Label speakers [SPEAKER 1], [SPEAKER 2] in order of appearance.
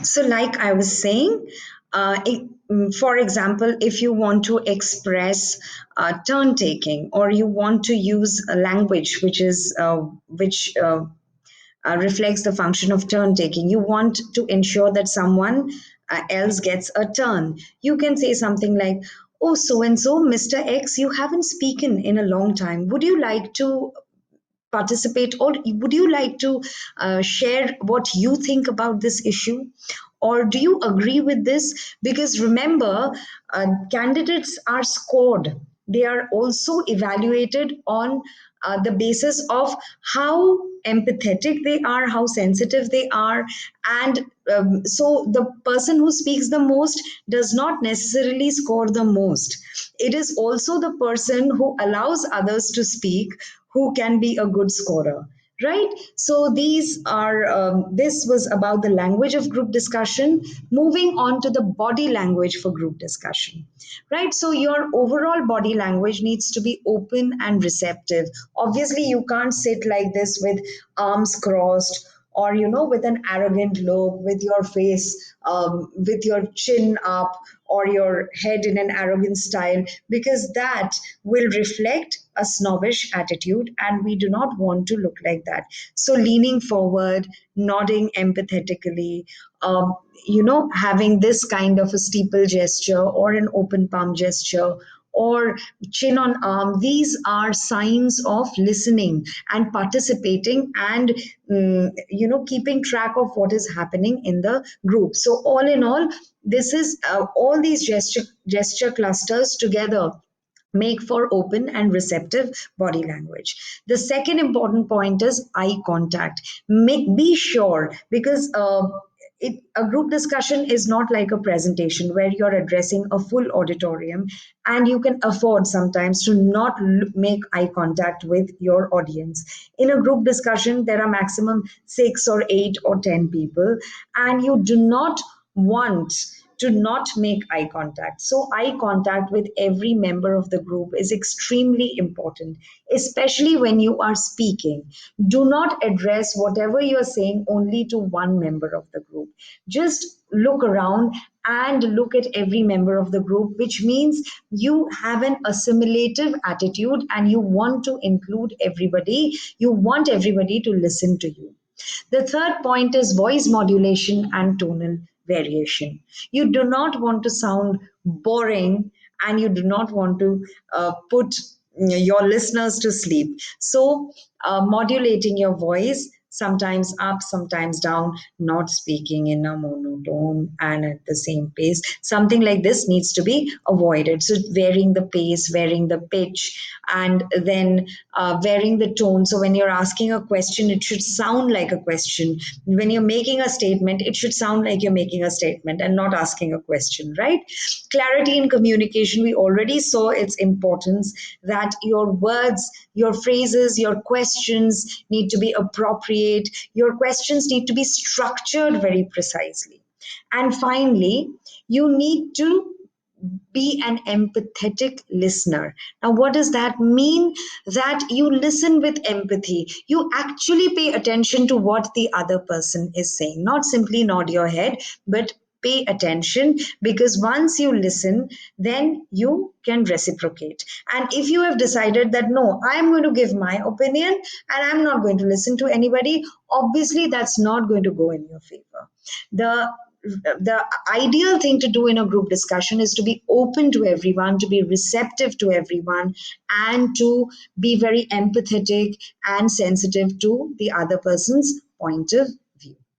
[SPEAKER 1] So, like I was saying, for example, if you want to express turn taking, or you want to use a language which reflects the function of turn taking, you want to ensure that someone else gets a turn. You can say something like, "Oh, so and so, Mr. X, you haven't spoken in a long time. Would you like to participate, or would you like to share what you think about this issue, or do you agree with this?" Because remember, candidates are scored. They are also evaluated on the basis of how empathetic they are, how sensitive they are. And so the person who speaks the most does not necessarily score the most. It is also the person who allows others to speak who can be a good scorer, right? So this was about the language of group discussion. Moving on to the body language for group discussion, right? So your overall body language needs to be open and receptive. Obviously you can't sit like this with arms crossed, or with an arrogant look, with your face with your chin up, or your head in an arrogant style, because that will reflect a snobbish attitude, and we do not want to look like that. So leaning forward, nodding empathetically, having this kind of a steeple gesture or an open palm gesture, or chin on arm, these are signs of listening and participating, and keeping track of what is happening in the group. So all in all, this is all these gesture clusters together make for open and receptive body language. The second important point is eye contact. Be sure, because a group discussion is not like a presentation where you're addressing a full auditorium, and you can afford sometimes to not make eye contact with your audience. In a group discussion, there are maximum 6 or 8 or 10 people, and you do not want to not make eye contact. So, eye contact with every member of the group is extremely important, especially when you are speaking. Do not address whatever you're saying only to one member of the group. Just look around and look at every member of the group, which means you have an assimilative attitude and you want to include everybody. You want everybody to listen to you. The third point is voice modulation and tonal variation. You do not want to sound boring, and you do not want to put your listeners to sleep. So, modulating your voice, sometimes up, sometimes down, not speaking in a monotone and at the same pace. Something like this needs to be avoided. So, varying the pace, varying the pitch, and then varying the tone. So, when you're asking a question, it should sound like a question. When you're making a statement, it should sound like you're making a statement and not asking a question, right? Clarity in communication, we already saw its importance, that your words, your phrases, your questions need to be appropriate. Your questions need to be structured very precisely. And finally, you need to be an empathetic listener. Now, what does that mean? That you listen with empathy. You actually pay attention to what the other person is saying, not simply nod your head, but pay attention, because once you listen, then you can reciprocate. And if you have decided that no, I'm going to give my opinion and I'm not going to listen to anybody, obviously that's not going to go in your favor. The ideal thing to do in a group discussion is to be open to everyone, to be receptive to everyone, and to be very empathetic and sensitive to the other person's point of